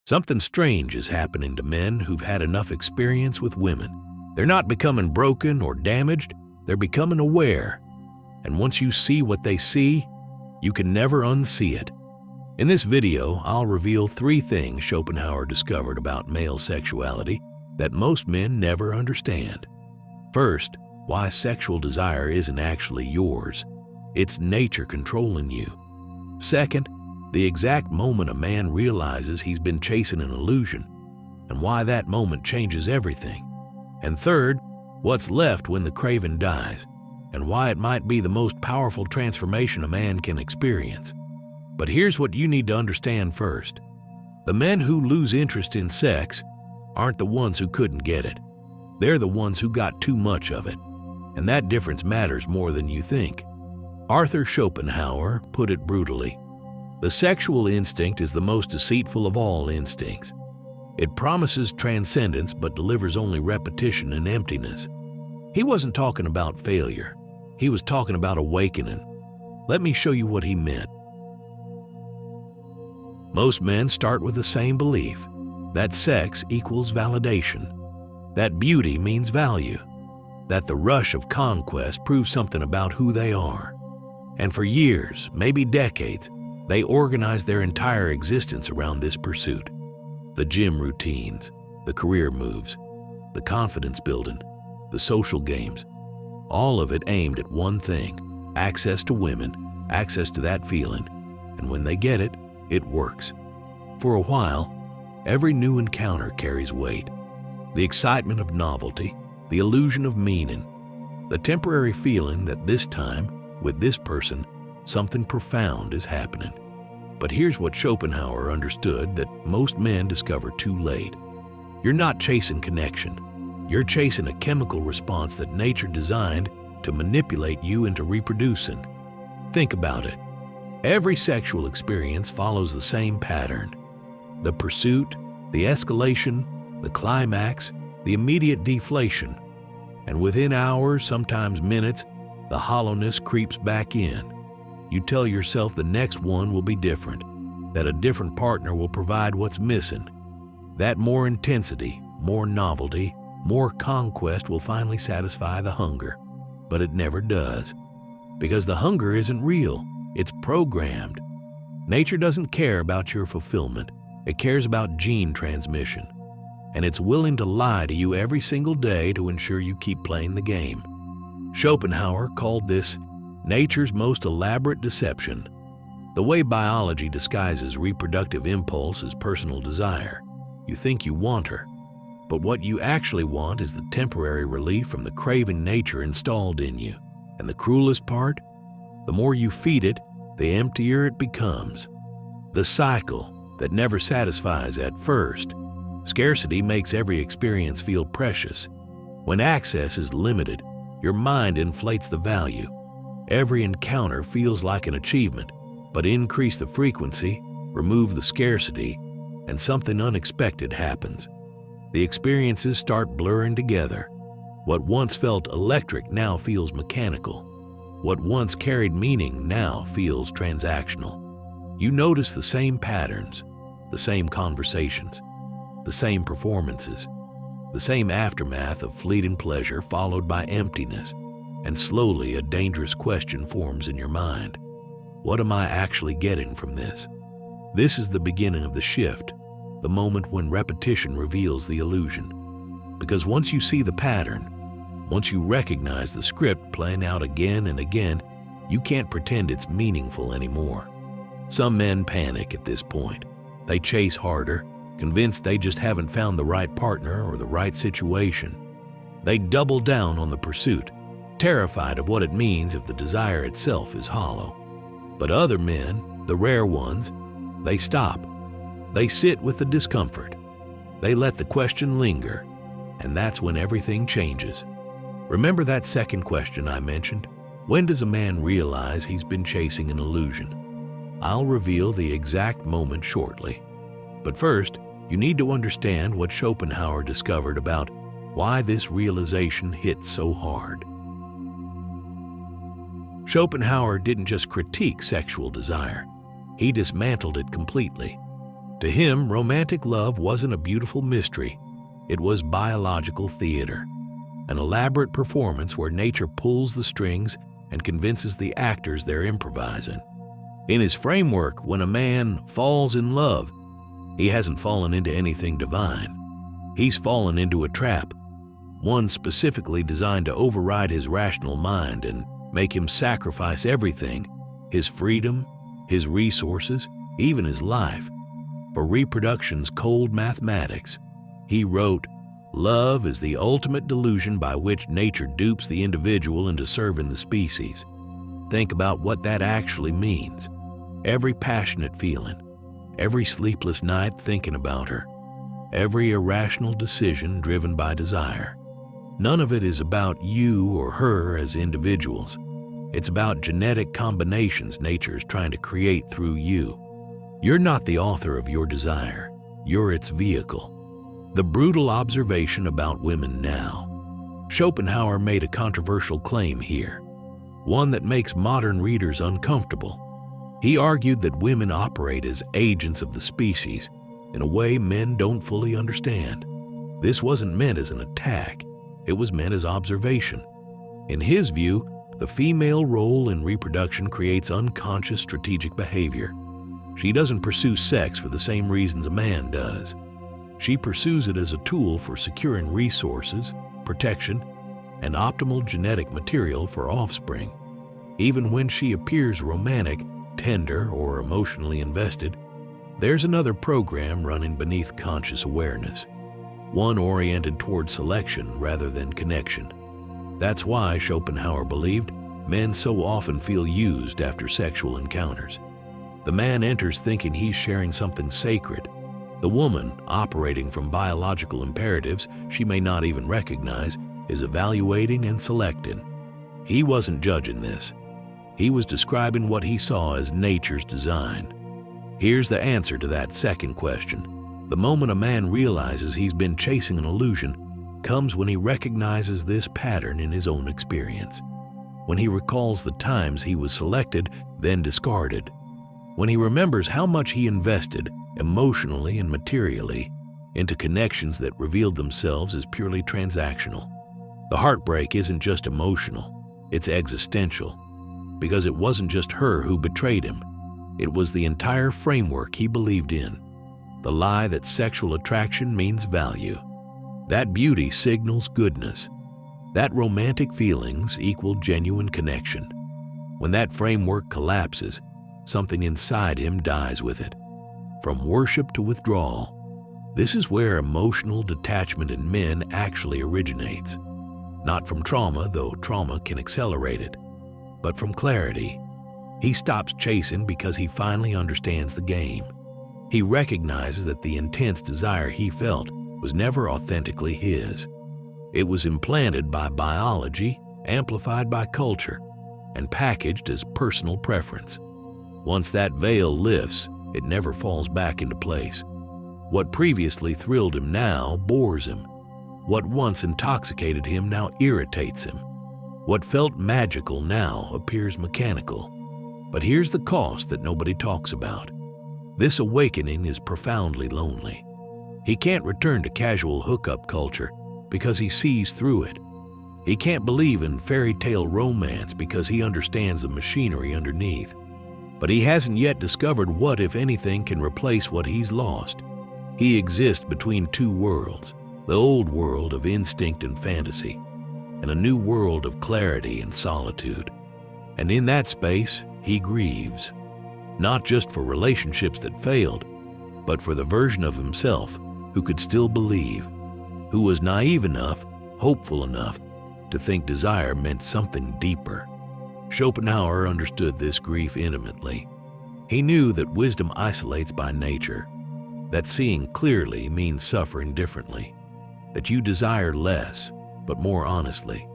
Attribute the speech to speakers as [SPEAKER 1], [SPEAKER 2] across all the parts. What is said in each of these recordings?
[SPEAKER 1] Something strange is happening to men who've had enough experience with women. They're not becoming broken or damaged, they're becoming aware. And once you see what they see, you can never unsee it. In this video, I'll reveal 3 things Schopenhauer discovered about male sexuality that most men never understand. First, why sexual desire isn't actually yours. It's nature controlling you. Second, the exact moment a man realizes he's been chasing an illusion, and why that moment changes everything. And third, what's left when the craving dies, and why it might be the most powerful transformation a man can experience. But here's what you need to understand first. The men who lose interest in sex aren't the ones who couldn't get it. They're the ones who got too much of it. And that difference matters more than you think. Arthur Schopenhauer put it brutally. The sexual instinct is the most deceitful of all instincts. It promises transcendence but delivers only repetition and emptiness. He wasn't talking about failure. He was talking about awakening. Let me show you what he meant. Most men start with the same belief, that sex equals validation, that beauty means value, that the rush of conquest proves something about who they are. And for years, maybe decades, they organize their entire existence around this pursuit. The gym routines, the career moves, the confidence building, the social games, all of it aimed at one thing: access to women, access to that feeling. And when they get it, it works. For a while, every new encounter carries weight. The excitement of novelty, the illusion of meaning, the temporary feeling that this time, with this person, something profound is happening. But here's what Schopenhauer understood that most men discover too late. You're not chasing connection. You're chasing a chemical response that nature designed to manipulate you into reproducing. Think about it. Every sexual experience follows the same pattern. The pursuit, the escalation, the climax, the immediate deflation. And within hours, sometimes minutes, the hollowness creeps back in. You tell yourself the next one will be different, that a different partner will provide what's missing, that more intensity, more novelty, more conquest will finally satisfy the hunger. But it never does, because the hunger isn't real, it's programmed. Nature doesn't care about your fulfillment, it cares about gene transmission, and it's willing to lie to you every single day to ensure you keep playing the game. Schopenhauer called this nature's most elaborate deception. The way biology disguises reproductive impulse as personal desire. You think you want her, but what you actually want is the temporary relief from the craving nature installed in you. And the cruelest part? The more you feed it, the emptier it becomes. The cycle that never satisfies at first. Scarcity makes every experience feel precious. When access is limited, your mind inflates the value. Every encounter feels like an achievement, but increase the frequency, remove the scarcity, and something unexpected happens. The experiences start blurring together. What once felt electric now feels mechanical. What once carried meaning now feels transactional. You notice the same patterns, the same conversations, the same performances, the same aftermath of fleeting pleasure followed by emptiness. And slowly a dangerous question forms in your mind. What am I actually getting from this? This is the beginning of the shift, the moment when repetition reveals the illusion. Because once you see the pattern, once you recognize the script playing out again and again, you can't pretend it's meaningful anymore. Some men panic at this point. They chase harder, convinced they just haven't found the right partner or the right situation. They double down on the pursuit, terrified of what it means if the desire itself is hollow. But other men, the rare ones, they stop. They sit with the discomfort. They let the question linger, and that's when everything changes. Remember that second question I mentioned? When does a man realize he's been chasing an illusion? I'll reveal the exact moment shortly. But first, you need to understand what Schopenhauer discovered about why this realization hits so hard. Schopenhauer didn't just critique sexual desire, he dismantled it completely. To him, romantic love wasn't a beautiful mystery. It was biological theater, an elaborate performance where nature pulls the strings and convinces the actors they're improvising. In his framework, when a man falls in love, he hasn't fallen into anything divine. He's fallen into a trap, one specifically designed to override his rational mind and make him sacrifice everything, his freedom, his resources, even his life, for reproduction's cold mathematics. He wrote, "Love is the ultimate delusion by which nature dupes the individual into serving the species." Think about what that actually means. Every passionate feeling, every sleepless night thinking about her, every irrational decision driven by desire. None of it is about you or her as individuals. It's about genetic combinations nature is trying to create through you. You're not the author of your desire. You're its vehicle. The brutal observation about women now. Schopenhauer made a controversial claim here, one that makes modern readers uncomfortable. He argued that women operate as agents of the species in a way men don't fully understand. This wasn't meant as an attack. It was meant as observation. In his view, the female role in reproduction creates unconscious strategic behavior. She doesn't pursue sex for the same reasons a man does. She pursues it as a tool for securing resources, protection, and optimal genetic material for offspring. Even when she appears romantic, tender, or emotionally invested, there's another program running beneath conscious awareness, one oriented toward selection rather than connection. That's why Schopenhauer believed men so often feel used after sexual encounters. The man enters thinking he's sharing something sacred. The woman, operating from biological imperatives she may not even recognize, is evaluating and selecting. He wasn't judging this. He was describing what he saw as nature's design. Here's the answer to that second question. The moment a man realizes he's been chasing an illusion comes when he recognizes this pattern in his own experience. When he recalls the times he was selected, then discarded. When he remembers how much he invested, emotionally and materially, into connections that revealed themselves as purely transactional. The heartbreak isn't just emotional, it's existential. Because it wasn't just her who betrayed him. It was the entire framework he believed in. The lie that sexual attraction means value. That beauty signals goodness. That romantic feelings equal genuine connection. When that framework collapses, something inside him dies with it. From worship to withdrawal. This is where emotional detachment in men actually originates. Not from trauma, though trauma can accelerate it, but from clarity. He stops chasing because he finally understands the game. He recognizes that the intense desire he felt was never authentically his. It was implanted by biology, amplified by culture, and packaged as personal preference. Once that veil lifts, it never falls back into place. What previously thrilled him now bores him. What once intoxicated him now irritates him. What felt magical now appears mechanical. But here's the cost that nobody talks about. This awakening is profoundly lonely. He can't return to casual hookup culture because he sees through it. He can't believe in fairy tale romance because he understands the machinery underneath. But he hasn't yet discovered what, if anything, can replace what he's lost. He exists between two worlds, the old world of instinct and fantasy, and a new world of clarity and solitude. And in that space, he grieves, not just for relationships that failed, but for the version of himself who could still believe, who was naive enough, hopeful enough, to think desire meant something deeper. Schopenhauer understood this grief intimately. He knew that wisdom isolates by nature, that seeing clearly means suffering differently, that you desire less, but more honestly.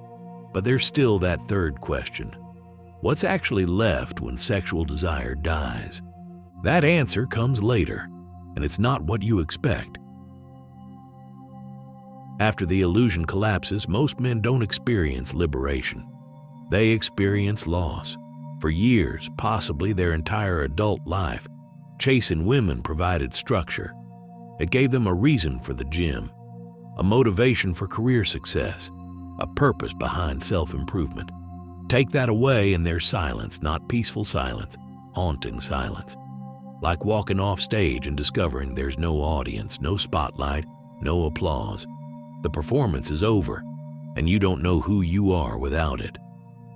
[SPEAKER 1] But there's still that third question. What's actually left when sexual desire dies? That answer comes later, and it's not what you expect. After the illusion collapses, most men don't experience liberation. They experience loss. For years, possibly their entire adult life, Chasing women provided structure. It gave them a reason for the gym, a motivation for career success, a purpose behind self-improvement. Take that away and there's silence, not peaceful silence, haunting silence. Like walking off stage and discovering there's no audience, no spotlight, no applause. The performance is over, and you don't know who you are without it.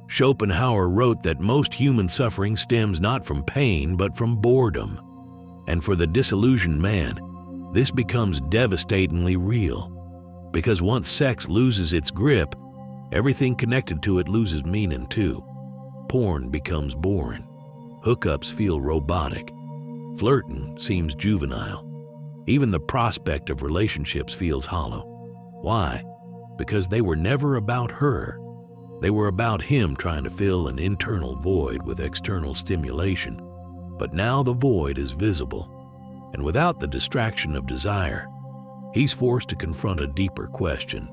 [SPEAKER 1] Schopenhauer wrote that most human suffering stems not from pain, but from boredom. And for the disillusioned man, this becomes devastatingly real. Because once sex loses its grip, everything connected to it loses meaning too. Porn becomes boring. Hookups feel robotic. Flirting seems juvenile. Even the prospect of relationships feels hollow. Why? Because they were never about her. They were about him trying to fill an internal void with external stimulation. But now the void is visible, and without the distraction of desire, he's forced to confront a deeper question.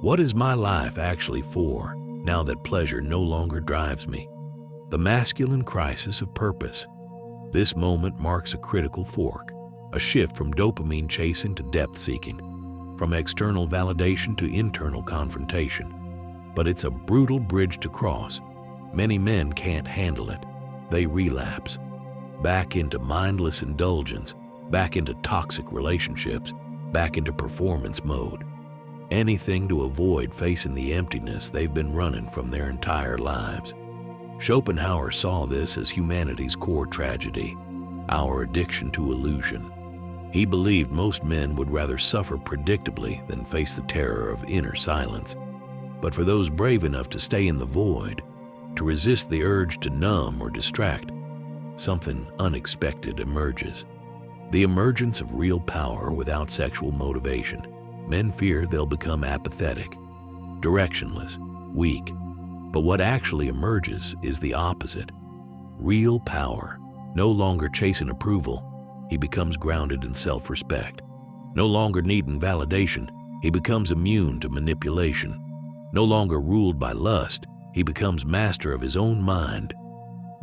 [SPEAKER 1] What is my life actually for, now that pleasure no longer drives me? The masculine crisis of purpose. This moment marks a critical fork, a shift from dopamine chasing to depth seeking, from external validation to internal confrontation. But it's a brutal bridge to cross. Many men can't handle it. They relapse, back into mindless indulgence, back into toxic relationships, back into performance mode. Anything to avoid facing the emptiness they've been running from their entire lives. Schopenhauer saw this as humanity's core tragedy, our addiction to illusion. He believed most men would rather suffer predictably than face the terror of inner silence. But for those brave enough to stay in the void, to resist the urge to numb or distract, something unexpected emerges. The emergence of real power without sexual motivation. Men fear they'll become apathetic, directionless, weak. But what actually emerges is the opposite. Real power. No longer chasing approval, he becomes grounded in self-respect. No longer needing validation, he becomes immune to manipulation. No longer ruled by lust, he becomes master of his own mind.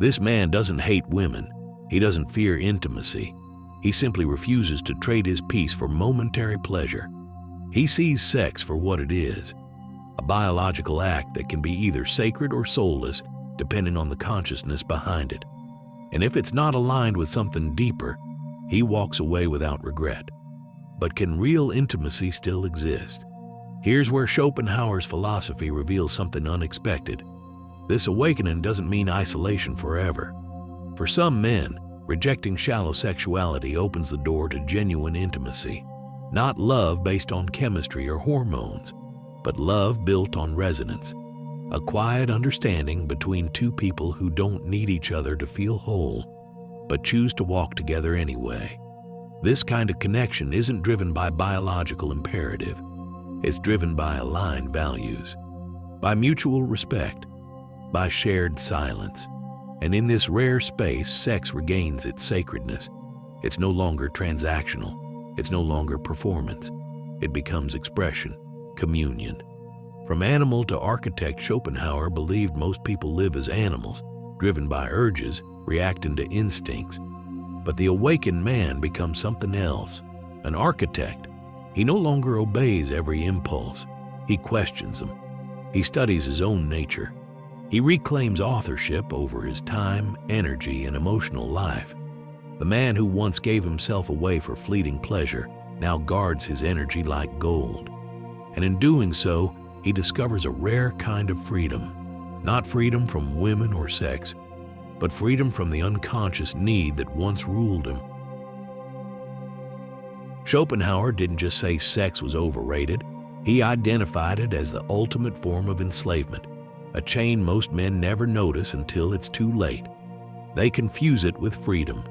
[SPEAKER 1] This man doesn't hate women. He doesn't fear intimacy. He simply refuses to trade his peace for momentary pleasure. He sees sex for what it is, a biological act that can be either sacred or soulless, depending on the consciousness behind it. And if it's not aligned with something deeper, he walks away without regret. But can real intimacy still exist? Here's where Schopenhauer's philosophy reveals something unexpected. This awakening doesn't mean isolation forever. For some men, rejecting shallow sexuality opens the door to genuine intimacy. Not love based on chemistry or hormones, but love built on resonance. A quiet understanding between two people who don't need each other to feel whole, but choose to walk together anyway. This kind of connection isn't driven by biological imperative. It's driven by aligned values, by mutual respect, by shared silence. And in this rare space, sex regains its sacredness. It's no longer transactional. It's no longer performance. It becomes expression, communion. From animal to architect, Schopenhauer believed most people live as animals, driven by urges, reacting to instincts. But the awakened man becomes something else, an architect. He no longer obeys every impulse. He questions them. He studies his own nature. He reclaims authorship over his time, energy, and emotional life. The man who once gave himself away for fleeting pleasure now guards his energy like gold. And in doing so, he discovers a rare kind of freedom. Not freedom from women or sex, but freedom from the unconscious need that once ruled him. Schopenhauer didn't just say sex was overrated. He identified it as the ultimate form of enslavement, a chain most men never notice until it's too late. They confuse it with freedom,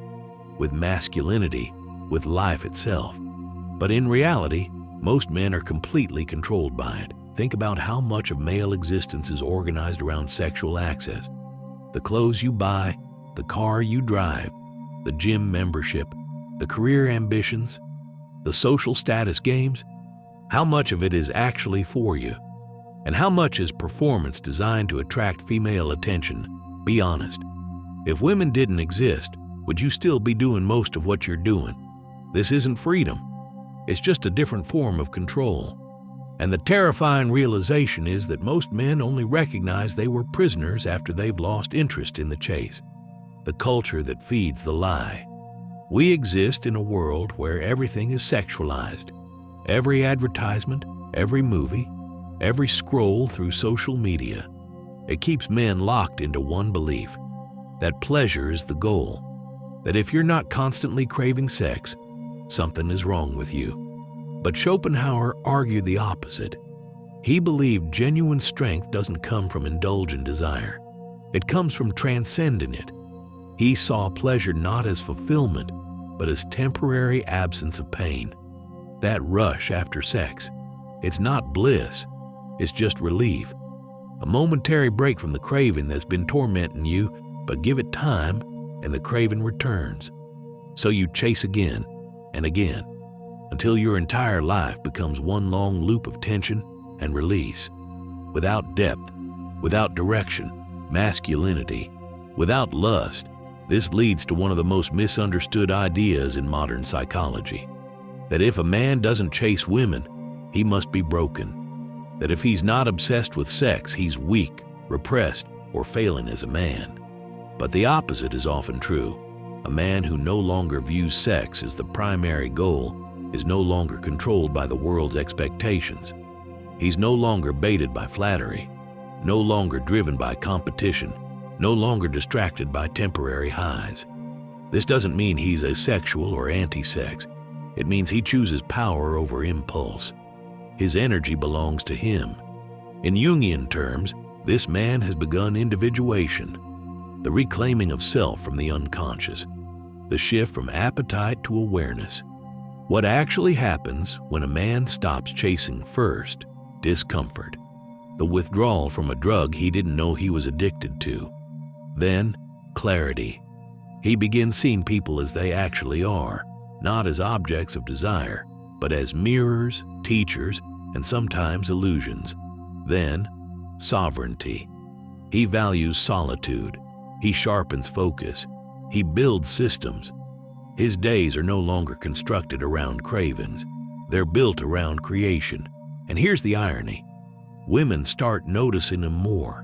[SPEAKER 1] with masculinity, with life itself. But in reality, most men are completely controlled by it. Think about how much of male existence is organized around sexual access. The clothes you buy, the car you drive, the gym membership, the career ambitions, the social status games. How much of it is actually for you? And how much is performance designed to attract female attention? Be honest. If women didn't exist, would you still be doing most of what you're doing? This isn't freedom. It's just a different form of control. And the terrifying realization is that most men only recognize they were prisoners after they've lost interest in the chase, the culture that feeds the lie. We exist in a world where everything is sexualized. Every advertisement, every movie, every scroll through social media. It keeps men locked into one belief, that pleasure is the goal, that if you're not constantly craving sex, something is wrong with you. But Schopenhauer argued the opposite. He believed genuine strength doesn't come from indulgent desire. It comes from transcending it. He saw pleasure not as fulfillment, but as temporary absence of pain. That rush after sex, it's not bliss, it's just relief. A momentary break from the craving that's been tormenting you, but give it time and the craving returns. So you chase again and again, until your entire life becomes one long loop of tension and release. Without depth, without direction, masculinity, without lust, this leads to one of the most misunderstood ideas in modern psychology. That if a man doesn't chase women, he must be broken. That if he's not obsessed with sex, he's weak, repressed, or failing as a man. But the opposite is often true. A man who no longer views sex as the primary goal is no longer controlled by the world's expectations. He's no longer baited by flattery, no longer driven by competition, no longer distracted by temporary highs. This doesn't mean he's asexual or anti-sex. It means he chooses power over impulse. His energy belongs to him. In Jungian terms, this man has begun individuation, the reclaiming of self from the unconscious, the shift from appetite to awareness. What actually happens when a man stops chasing first? Discomfort. The withdrawal from a drug he didn't know he was addicted to. Then, clarity. He begins seeing people as they actually are, not as objects of desire, but as mirrors, teachers, and sometimes illusions. Then, sovereignty. He values solitude. He sharpens focus. He builds systems. His days are no longer constructed around cravings. They're built around creation. And here's the irony. Women start noticing him more.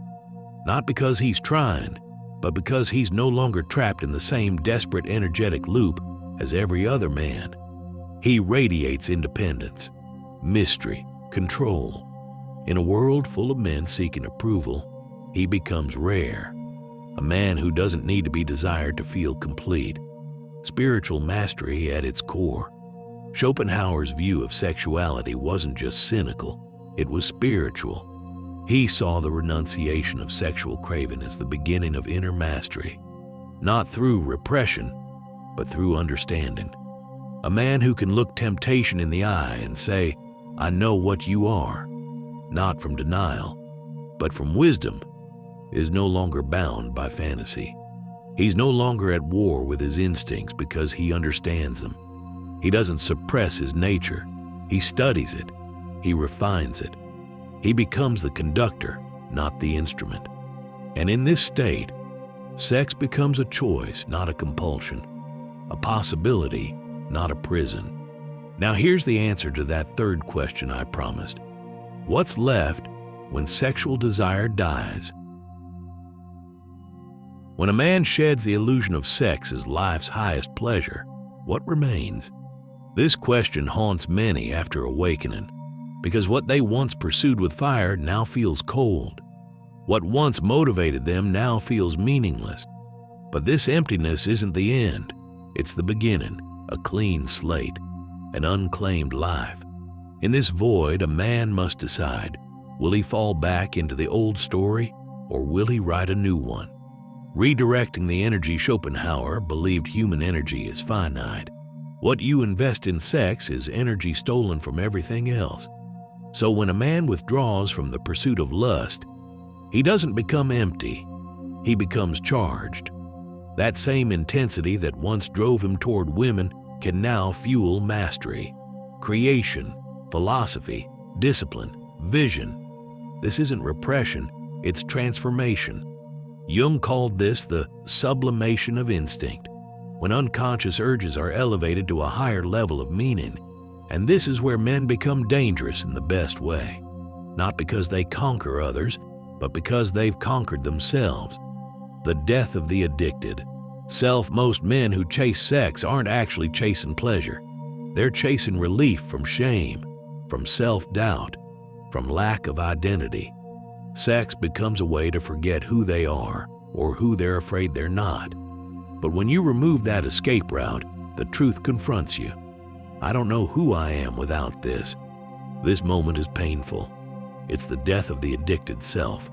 [SPEAKER 1] Not because he's trying, but because he's no longer trapped in the same desperate energetic loop as every other man. He radiates independence, mystery, control. In a world full of men seeking approval, he becomes rare. A man who doesn't need to be desired to feel complete. Spiritual mastery at its core. Schopenhauer's view of sexuality wasn't just cynical, it was spiritual. He saw the renunciation of sexual craving as the beginning of inner mastery, not through repression, but through understanding. A man who can look temptation in the eye and say, "I know what you are," not from denial, but from wisdom, is no longer bound by fantasy. He's no longer at war with his instincts because he understands them. He doesn't suppress his nature. He studies it. He refines it. He becomes the conductor, not the instrument. And in this state, sex becomes a choice, not a compulsion, a possibility, not a prison. Now here's the answer to that third question I promised. What's left when sexual desire dies? When a man sheds the illusion of sex as life's highest pleasure, what remains? This question haunts many after awakening, because what they once pursued with fire now feels cold. What once motivated them now feels meaningless. But this emptiness isn't the end. It's the beginning, a clean slate, an unclaimed life. In this void, a man must decide, will he fall back into the old story, or will he write a new one? Redirecting the energy, Schopenhauer believed human energy is finite. What you invest in sex is energy stolen from everything else. So when a man withdraws from the pursuit of lust, he doesn't become empty, he becomes charged. That same intensity that once drove him toward women can now fuel mastery, creation, philosophy, discipline, vision. This isn't repression, it's transformation. Jung called this the sublimation of instinct. when unconscious urges are elevated to a higher level of meaning. And this is where men become dangerous in the best way. Not because they conquer others, but because they've conquered themselves. The death of the addicted. Most men who chase sex aren't actually chasing pleasure. They're chasing relief from shame, from self-doubt, from lack of identity. Sex becomes a way to forget who they are or who they're afraid they're not. But when you remove that escape route, the truth confronts you. I don't know who I am without this. This moment is painful. It's the death of the addicted self.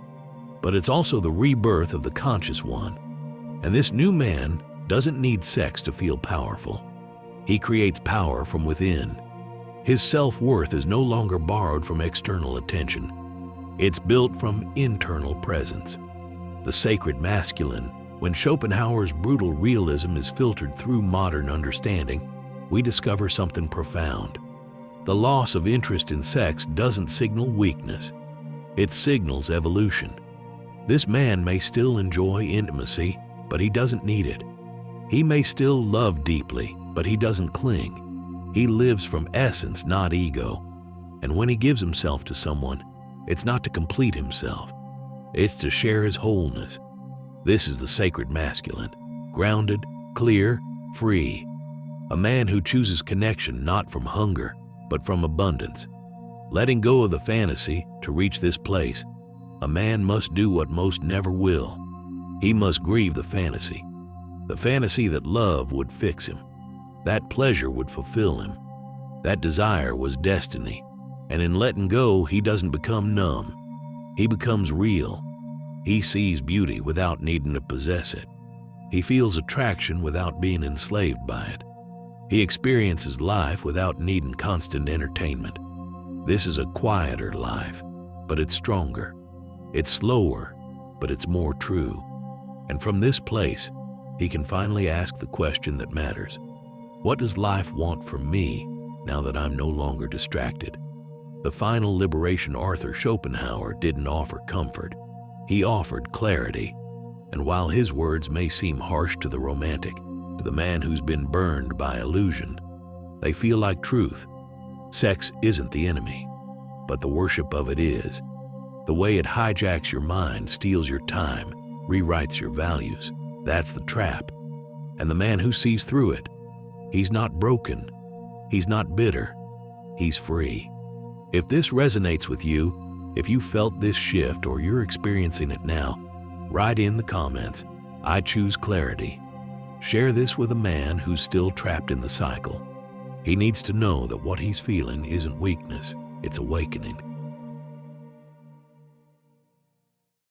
[SPEAKER 1] But it's also the rebirth of the conscious one. And this new man doesn't need sex to feel powerful. He creates power from within. His self-worth is no longer borrowed from external attention. It's built from internal presence. The sacred masculine. When Schopenhauer's brutal realism is filtered through modern understanding, we discover something profound. The loss of interest in sex doesn't signal weakness. It signals evolution. This man may still enjoy intimacy, but he doesn't need it. He may still love deeply, but he doesn't cling. He lives from essence, not ego. And when he gives himself to someone, it's not to complete himself. It's to share his wholeness. This is the sacred masculine, grounded, clear, free. A man who chooses connection not from hunger, but from abundance. Letting go of the fantasy to reach this place, a man must do what most never will. He must grieve the fantasy that love would fix him, that pleasure would fulfill him, that desire was destiny, and in letting go, he doesn't become numb. He becomes real. He sees beauty without needing to possess it. He feels attraction without being enslaved by it. He experiences life without needing constant entertainment. This is a quieter life, but it's stronger. It's slower, but it's more true. And from this place, he can finally ask the question that matters. What does life want from me now that I'm no longer distracted? The final liberation Arthur Schopenhauer didn't offer comfort. He offered clarity. And while his words may seem harsh to the romantic, to the man who's been burned by illusion, they feel like truth. Sex isn't the enemy, but the worship of it is. The way it hijacks your mind, steals your time, rewrites your values. That's the trap. And the man who sees through it, he's not broken. He's not bitter. He's free. If this resonates with you, if you felt this shift or you're experiencing it now, write in the comments, I choose clarity. Share this with a man who's still trapped in the cycle. He needs to know that what he's feeling isn't weakness, it's awakening.